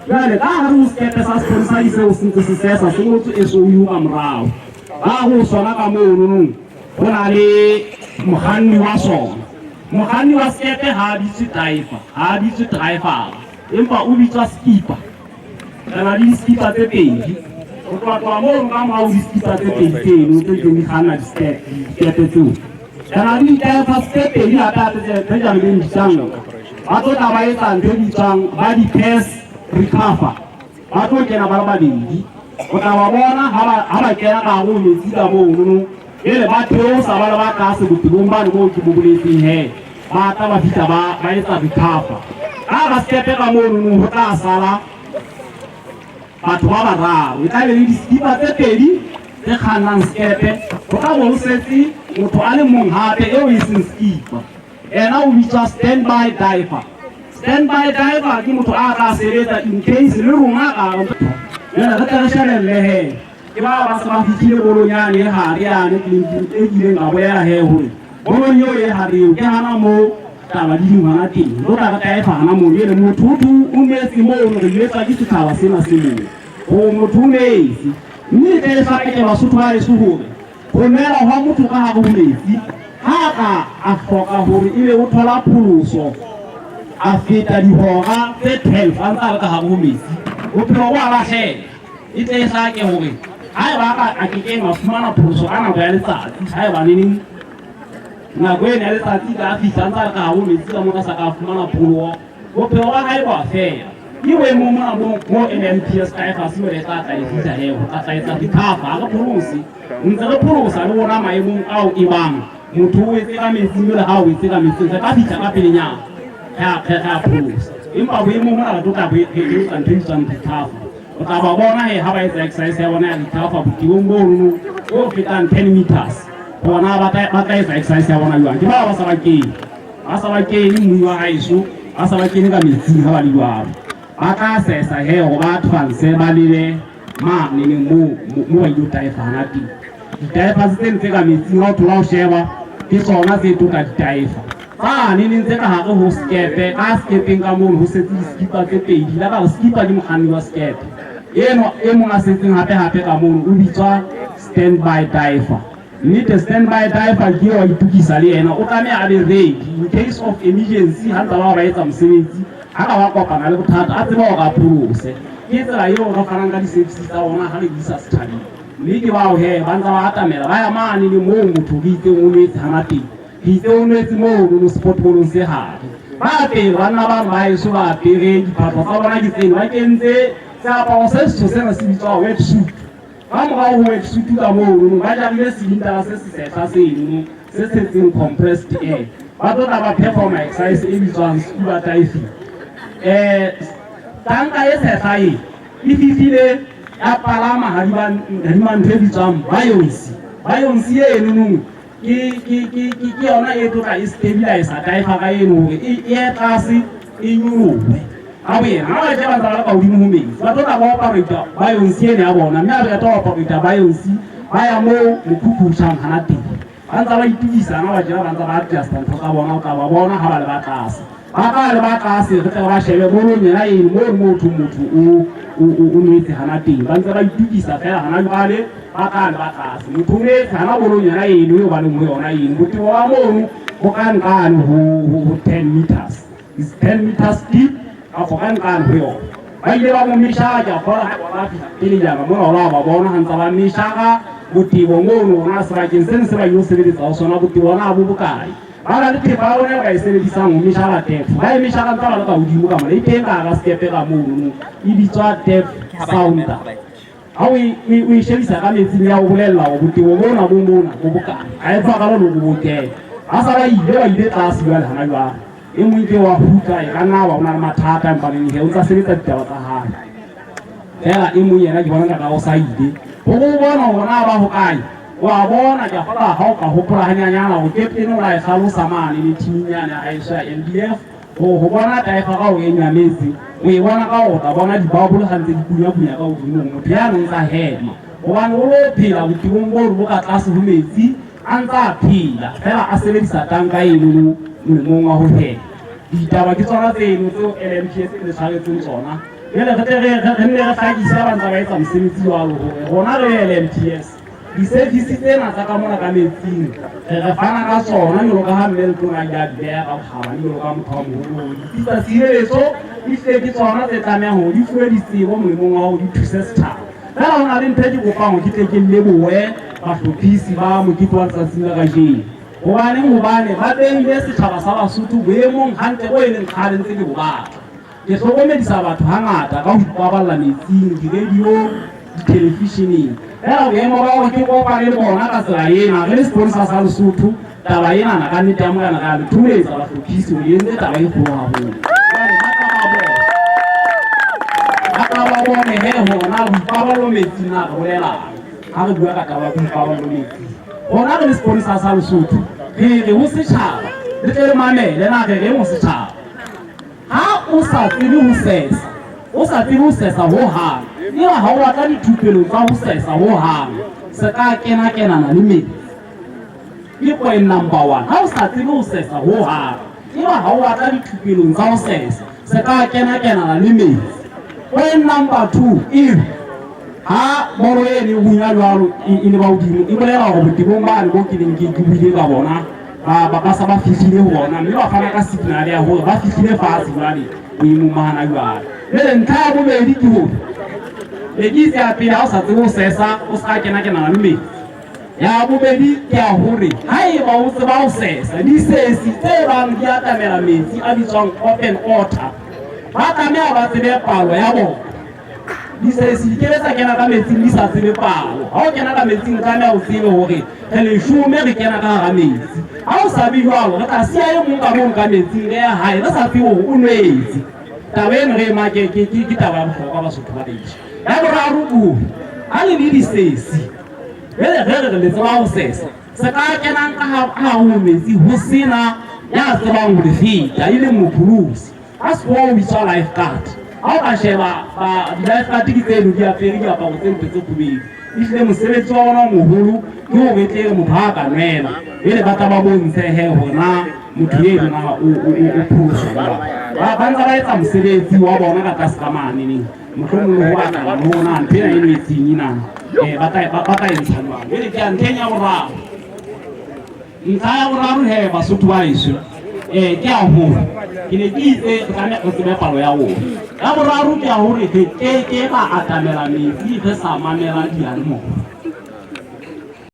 jwale ka ha re skepe sa sponsor ise o sentse se sesa se motho e so yuka morao ba go sona ka mono go na le moghanni wa sona moghanni wa skepe ha di tse driver empa o bitswa skipper kana di skipper tse pedi o tloa mo ka mo di skipper tse pedi tseno tse di khana di skepe tseo kana di driver tse pedi la tate tse ja le ndisang ba tlo ta ba etsa ntho di tsang ba di pass recover ba tlo kena ba babedi o tla ba bona ha ba kena ka go metsi ka bono ele ba theosa ba ba ka se botibong ba mo ke bobuletseng he ba ta ba fita ba etsa recover ka ba skepe ka mono ho tla sala batho ba bararo e tla le di skipper tse pedi tse khanang skepe go ka bo setsi motho a le mong hape e o iseng skipper ena o bitswa standby diver. Standby diver ke motho a ka sebetsa in case le rona ka yena re tla shebelle he ke ba sa ba fitile bolonyane ha re ane clinic e dileng a boya he hore bolonyo e ha re ke hana mo taba di ngwana teng lo ta ka e fana mo yele mothutu o metse mo o re letsa ke setaba sena se mo o motho metse mme te sa ke ba suthu ba e suhore go mela ha motho ka ha go metsi ha ka a hloka hore ile o thola pholoso a feta dihora tse 12 a ntse ka ha go metsi o phelo wa la he e tle sa ke hore ha ba ka a ke ma fumana pholoso ana go ya letsatsi ha ba neng na go ene letsatsi ka fita ntse ka ha go metsi ka mo ka sa ka fumana pholo o phelo wa ha ba fela iwe mo mo LMPS ka fa se re tla e fita he o ka tsa di kafa ga pholosi ntse re pholosa le bona maemong ao e bang motho o etse ka metsi le ha o etse ka metsi ka fita ka pelenyana ha pholosa empa boemo mo la tota bo e ka ntshang dikafa o tla ba bona he ha ba etsa exercise ya bona ya dikafa botibong bono o fetang 10 meters bona ba ka etsa exercise ya bona jwang ke ba sa ba kene mmu wa haiso ba sa ba kene ka metsi ha ba di jwang ba ka sesa he go ba tshwanse ba lele ma ne mo ba yo taifana ti ditaifa tse ntse ka metsi ho thola o sheba ke tsona tse tota ditaifa ba ne ntse ka ha go skepe ka skepeng ka mo ho setse skipper tse pedi la ba skipper di moghanni wa skepe eno e mo a setseng hape ka mo o bitswa standby diver mme the standby diver ke wa itukisa le ena o tlameha a be ready in case of emergency ha ntse ba etsa mosebetsi ha ka wa kopana le bothata a tseba go ka phulose ke tsela yo go farang ka di-services tsa ona ha le isa setšhabeng mme ke bao he ba ntse ba atamela ba ya mane le moo motho ke itseng o nwetse hana teng ke itse o nwetse moo mo sport bolong se hare ba apere banna ba ba eso ba apere diphahlo tsa bona ke tseno ba kentse seaparo se setho sena se bitswa wetsuit ba morao ho wetsuit ka moo ba jarile silindara se sesetla seno se setseng compressed air ba tota ba performa exercise e bitswang scuba diving tanka e setlae e fifile ya palama ha di man ntho e bitswang buoyancy eno ke yona e tota e stabilizer diver ka eno hore e tlase e nyolohe ha wena ha ba tla ba ka hodimo ho metsi ba tota ba operate buoyancy ene ya bona mme a re ta operate buoyancy ba ya mo mokhukhutshang hana teng ba ntse ba itukisa na ba jela ba ntse ba adjust ntho tsa bona o tla ba bona ha ba le ba tlase ba ka le ba tlase re tla ba shebe bolonyana eno mo motho o nwetse hana teng ba ntse ba itukisa fela hana jwale ba ka le ba tlase motho o nwetse hana bolonyana eno e ba le mo yona eno botebo wa mono go ka nkane ho 10 meters is 10 meters deep ka go ka nkane ho yona ba ile ba mo mishaka fora ha ba fita pele jana mo la ba bona ha ntse ba mishaka botebo mono na sebakeng se se ba yo sebetsa o sona botebo na bo bokae ba la le ba bona ba sebedisang ho mishaka tef ba e mishaka ntse ba le ka hodimo ka mala e teng ka skepe ka mono e bitswa tef sounder ha we shebisa ka metsi ya o bolella o botebo bona bo bokae a e fa ka lo go botela a sa ba ile tlase jwale hana jwale e mo nke wa huta e kana ba ona le mathata empa le he o tsa sebetsa ditaba tsa hae fela e mo yena ke bona ka o sa ile go bona hona ba ho kae wa bona ke fela ha o ka hopola hanyanyana o ke peno la e hlalosa mane le timinyana ha isa LDF ho bona diver ka o enya metsi o e bona ka o ta bona dibabole ha ntse di punya ka hodimo motho ya neng tsa hema o bana o lo phela botibong bo ka tlase ho metsi a ntsa phela fela a sebedisa tanka eno mo wa ho hema ditaba ke tsona tseno tseo LMPS e le tshwaretseng tsona Jwale re nne re hlakisa ba ntse ba etsa mosebetsi jwalo hore rona re LMPS di-service tsena tsa ka mona ka metsing re fana ka tsona jwalo ka ha mme le tona di a di beha ka bokgabane jwalo ka motho wa moholo. Ditsi tsa tshireletso di hlile ke tsona tse tlamehang hore di fuwe ditsebo molemong wa hore di thuse setjhaba. Fela ho na le ntho e ke kopang hore ke tle ke lebohe bahlophisi ba mokete wa letsatsing la kajeno. Hobane ba behile setjhaba sa Basotho boemong hantle bo e leng kgale ntse ke bo batla. Ke hlokomedisa batho hangata ka ho ipaballa metsing, di-radio, di-televisioneng. Fela boemo ba hore ke kopane le bona ka tsela ena re le sponsor sa Lesotho, taba ena ka nnete ya mokana ka le thuletsa bahlophisi ho entse taba e kgolo haholo. Ba bone he hona boipaballo metsing na re bolelang ha re bua ka taba ya boipaballo metsing. Hona re le sponsor sa Lesotho re ho setjhaba le tle le mamele na re mo setjhaba. Ha o sa tsebe ho sesa ho hang, eba ha o batla dithupelo tsa ho sesa ho hang, se ka kenana le metsi. Ke point number 1. Ha o sa tsebe ho sesa ho hang, eba ha o batla dithupelo tsa ho sesa, se ka kenana le metsi. Point number 2 if ha bolo e le bunya jwalo e le ba hodimo, e bolela hore botebong ba le bo ke leng ke buile ka bona ba sa ba fihlile ho bona, mme ba fana ka signal ya hore ba fihlile fatshe jwale boemong ba hana jwale. Jwale ntlha ya bobedi ke hore lekisi ya pele ha o sa tsebe ho sesa o ska kenana le metsi. Ya bobedi ke ya hore haeba o tseba ho sesa disesi tse bang di atamela metsi a bitswang open water, ba tlameha ba tsebe palo ya bona. Disesi di keletsa kena ka metsing di sa tsebe palo. Ha o kena ka metsing tlameha o tsebe hore re leshome re kena ka hara metsi. Ha o sa be jwalo re tla siya e mong ka mong ka metsing re ya hae re sa tsebe hore o nwetse. Taba eno re make ke taba ya bohlokwa Basotho ba beso. Ya boraro ha le disesi re le tseba ho sesa, se ka kenang ka ha ho metsi ho sena ya tsebang ho le feta e le mopholosi. A se ho bitswa lifeguard. Ha o ka sheba di-lifeguard ke tseno di apere diaparo tse mpe tse kgubedu. Ehlile mosebetsi wa ona o moholo ke ho betle motho ha ka nwela ele ba tla ba bontshe he hona motho e na o pholosa ba ntse ba etsa mosebetsi wa bona ka tlase ka mane neng mohlomong ho batla hona ntho ena e metsing ena ba tla e ntshanwang. Ele ke ntlheng ya boraro, ntlha ya boraro he Basotho ba eso ke ya hore ke ne ke itse re tsebe palo ya ona. Ya boraro ke ya hore ke ba atamela metsi re sa mamela diyanimoya.